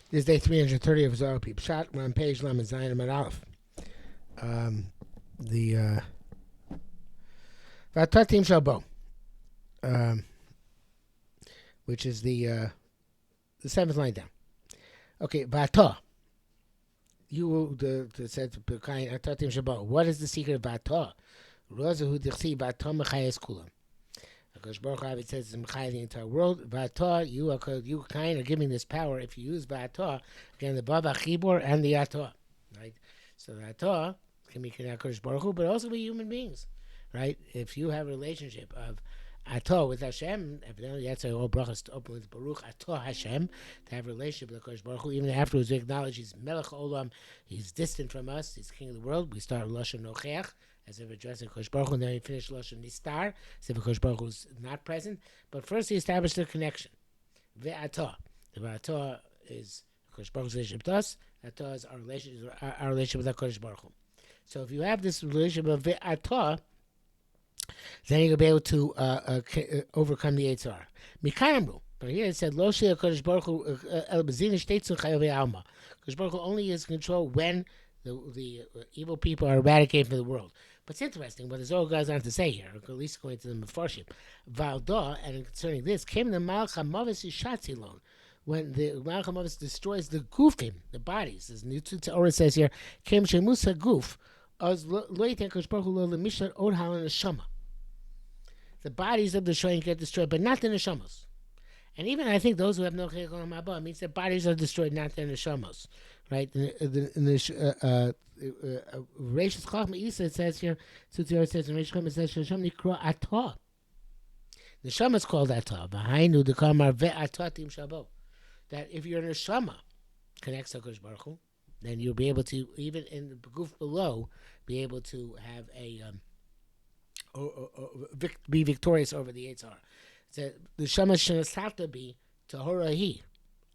This is day 330 of Zohar Pshat. We're on page Lam and Zayin Amud Aleph. The Vatatim Shalbo, um, which is the seventh line down. Okay, Vata. You said Vatatim Shalbo. What is the secret of Vata? Rozahu Dichsi Vata Mechayes Kulam. Because Baruch Hu says it's Mechayes the entire world. Vata, you kind of giving this power if you use Vata, again the Baba Chibor and the Atah, right? So the Atah can be connected to Baruch Hu, but also be human beings, right? If you have a relationship of Atah with Hashem, evidently that's all brachas to open with Baruch Atah Hashem, to have a relationship with Hakadosh Baruch Hu. Even afterwards, we acknowledge He's Melech Olam, He's distant from us, He's King of the world. We start Lashon Nocheach, as if addressing Hakadosh Baruch Hu, and then we finish Lashon Nistar, as if Hakadosh Baruch Hu is not present. But first, He established the connection. Ve'atah. The Ve'atah is Hakadosh Baruch Hu's relationship to us. Atah is our relationship with Hakadosh Baruch Hu. So if you have this relationship of Ve'atah, then you'll be able to overcome the Eitzar. Mikanamru. But here it said, Lo Shei HaKadosh Baruch Hu El Bezina Shteitzun Chayovei Alma. HaKadosh Baruch Hu only is control when the evil people are eradicated from the world. But it's interesting what the Zohar goes on to say here, or at least according to the Mefarshim. Valda, and concerning this, came the Malach HaMavis Yishatzilon. When the Malach HaMavis destroys the gufim, the bodies, as Nitzu Teorah says here, came Shemus HaGuf, as Lo Yiten HaKadosh Baruch Hu Lo L'Mishlat Od Halan Neshama. The bodies of the Shoyin get destroyed, but not the Neshamos. And even I think those who have no Chayil Kolam Haba means their bodies are destroyed, not their Neshamos. Right? Reishis Chachma Isa, it says here, Tzutzior says in Reishis Chachma, it says, Shasham Nikra Atah. Neshama is called Atah. V'hainu Dekamar Ve'atah Tim Shabo. That if your Neshama connects to HaKadosh Baruch Hu, then you'll be able to, even in the goof below, be able to have a be victorious over the Yitzhar. The Shema Shenasata be Tahorahi.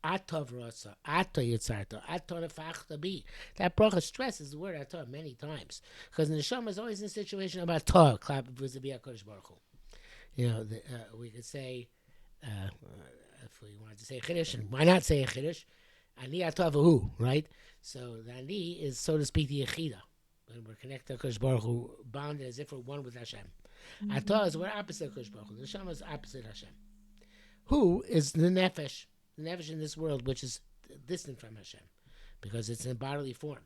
Atov Rasa, Ato Yitzarta, Ato Nefachta be. That bracha stresses the word Atah many times. Because the Neshama is always in a situation about Atah, clap vis-a-vis HaKadosh Baruch Hu. You know, we could say, if we wanted to say Chiddush, and why not say a Chiddush? Ani Atah V'hu, right? So the Ani is, so to speak, the Yechida. When we're connected to HaKadosh Baruch Hu, bounded as if we're one with Hashem. Atah is we're opposite of HaKadosh Baruch Hu. The Neshama is opposite Hashem. Who is the Nefesh? The Nefesh in this world, which is distant from Hashem, because it's in bodily form.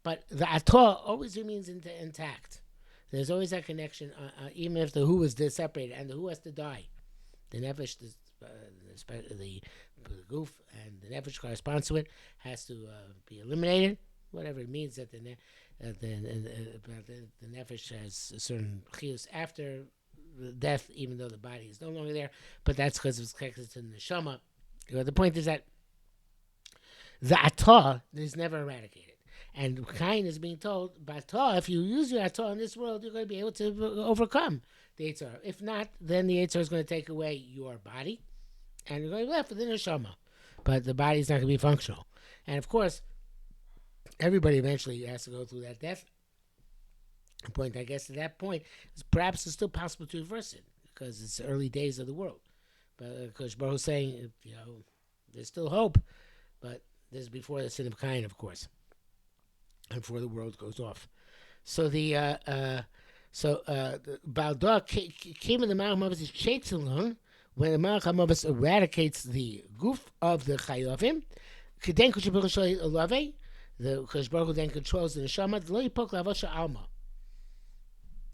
But the Atah always remains intact. There's always that connection, even if the Who is separated, and the Who has to die. The Nefesh, the goof, and the Nefesh corresponds to it, has to be eliminated, whatever it means that the Nefesh has a certain chiyus after death, even though the body is no longer there, but that's because it's connected to the Neshama. The point is that the Atah is never eradicated. And Cain is being told, Batah, if you use your Atah in this world, you're going to be able to overcome the Yitzhar. If not, then the Yitzhar is going to take away your body, and you're going to be left with the Neshama. But the body is not going to be functional. And of course, everybody eventually has to go through that death point. I guess at that point, perhaps it's still possible to reverse it, because it's the early days of the world. But Kosh Baruch is saying, there's still hope, but this is before the sin of Cain, of course, and before the world goes off. So the Baldah came in the Malach HaMavis Shetzilon, when the Malach HaMavis eradicates the goof of the Chayovim. K'den Kosh Baruch Hu Lave, the Kosh Baruch Hu then controls the Neshama. Lo Yipok Lavosha Alma.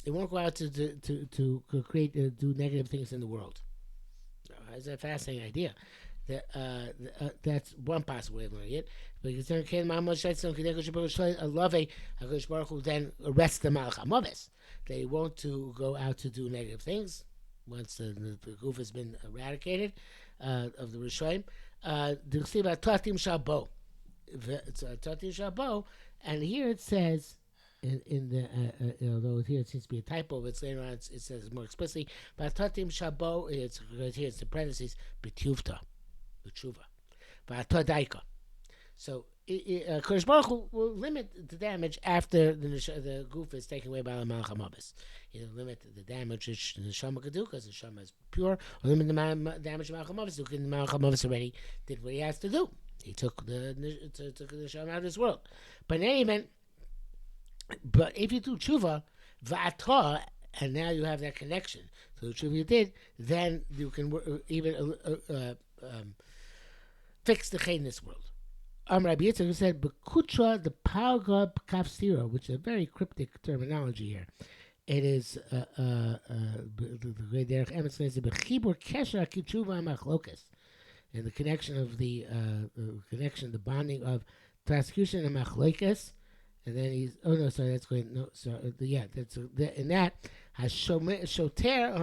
It won't go out to create do negative things in the world. It's a fascinating idea. That's one possible way of learning it. Because then HaKadosh Baruch Hu then arrests the Malach HaMavis. They won't to go out to do negative things once the goof has been eradicated of the Rishonim. Tatim Shabo. Tatim Shabo, and here it says, in the although here it seems to be a typo, but later on it says more explicitly. But Tatim Shabo, it's here it's the parentheses B'tuvta, B'tshuva, V'atadaika. So Kodesh Baruch Hu will limit the damage after the goof is taken away by the Malach HaMavis. He'll limit the damage which the Neshama could do, because the Neshama is pure, or limit the damage the Malach HaMavis, because the Malach HaMavis already did what he has to do. He took took the neshama out of this world. But in any event, but if you do tshuva, va'atah, and now you have that connection. So the tshuva you did, then you can even fix the chay in this world. Rabbi Yitzchak who said, "Bekutra the palga kafsira," which is a very cryptic terminology here. It is the great derech emes says bechibur kesher kitshuva machlokas, and the connection of the bonding of prosecution and machlokas. And then he's that's going that's in that Hashoter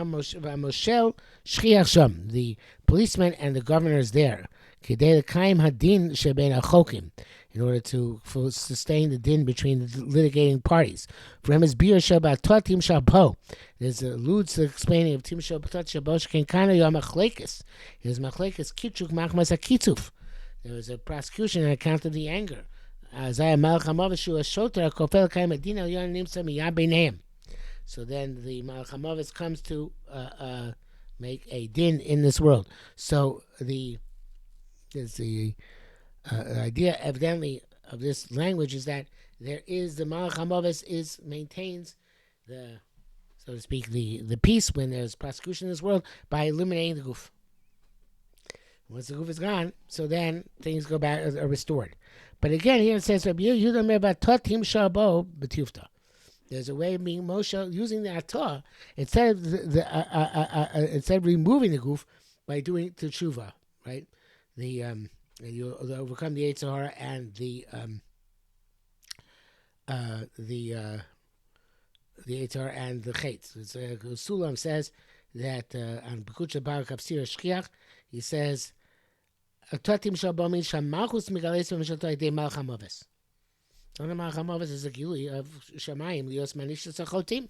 Moshel Shchiach Sham, the policeman and the governor is there. Kedei Kaim Hadin Sheben Achokim, in order to sustain the din between the litigating parties. For him is Bir Shabbat Tim Shapo. There's alludes to the explaining of Tim Shabbat Shabosh Kenkana Yom Machlekes. His Machlekes Kitzuk Machmas Akitzuf. There was a prosecution on account of the anger. So then the Malach HaMavis comes to make a din in this world. So the idea evidently of this language is that there is the Malach HaMavis maintains the, so to speak, the peace when there's prosecution in this world by eliminating the goof. Once the goof is gone, so then things go back, are restored. But again, here it says, there's a way of being Moshe using the atah instead of removing the goof by doing the tshuva, right? You overcome the Zohar and the Zohar and the Chetz. Sulam says that on Bekucha Bar Kapsir Shkiach, he says. Totim Shabomin Shamalchus Megales V'Mishalto Idei Malach HaMavis. So the Malach HaMavis is a gili of Shamayim Lios Manish Tzachotim,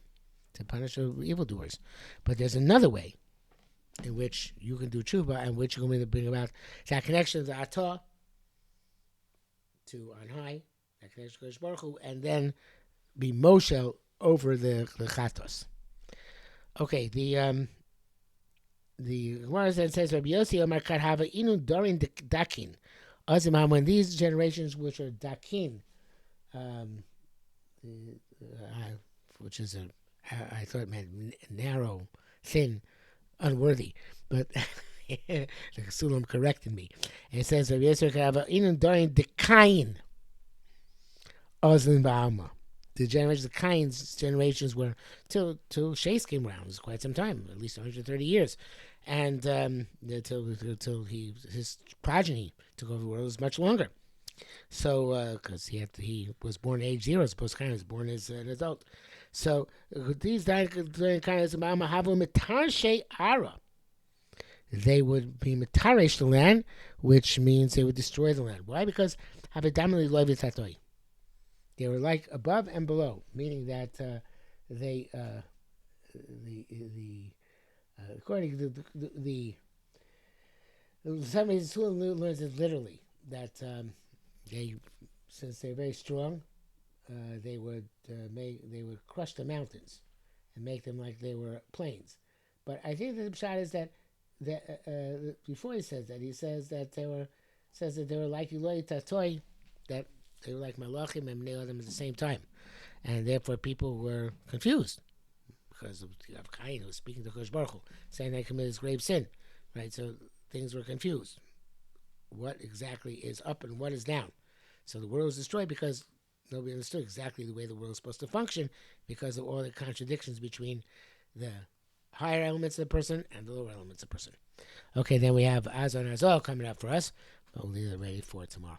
to punish the evildoers. But there's another way in which you can do tshuva and which you're going to bring about that connection of the atah to on high, that connection to Kodesh Baruch Hu, and then be Moshel over the chatos. Okay, the Gemara says, Rabbi Yossi Omar Kad Hava Inu Dorin Dakin. Azimam, when these generations which are Dakin, which is I thought it meant narrow, thin, unworthy, but the Sulam corrected me. And it says, Rabbi Yossi Kad Hava Inu Dorin Dekain. Ozlim Ba'alma. The generations, the Cain's generations were till Shais came around. It was quite some time, at least 130 years. And until his progeny took over the world, it was much longer. So, because he was born at age 0, as opposed to Cain was born as an adult. So, these they would be mitaresh the land, which means they would destroy the land. Why? Because havedamli loy v'tatoi. They were like above and below, meaning that according to some reason learns it literally that since they're very strong, they would crush the mountains and make them like they were plains. But I think the Pshat is that before he says that, he says that they were like Eloi Tatoi, that they were like Malachim and Bnei Adam at the same time, and therefore people were confused because you have Cain who was speaking to Kodesh Baruch Hu, saying they committed this grave sin, right? So things were confused. What exactly is up and what is down? So the world was destroyed because nobody understood exactly the way the world is supposed to function because of all the contradictions between the higher elements of the person and the lower elements of the person. Okay, then we have Azar and Azal coming up for us, but we'll leave it ready for tomorrow.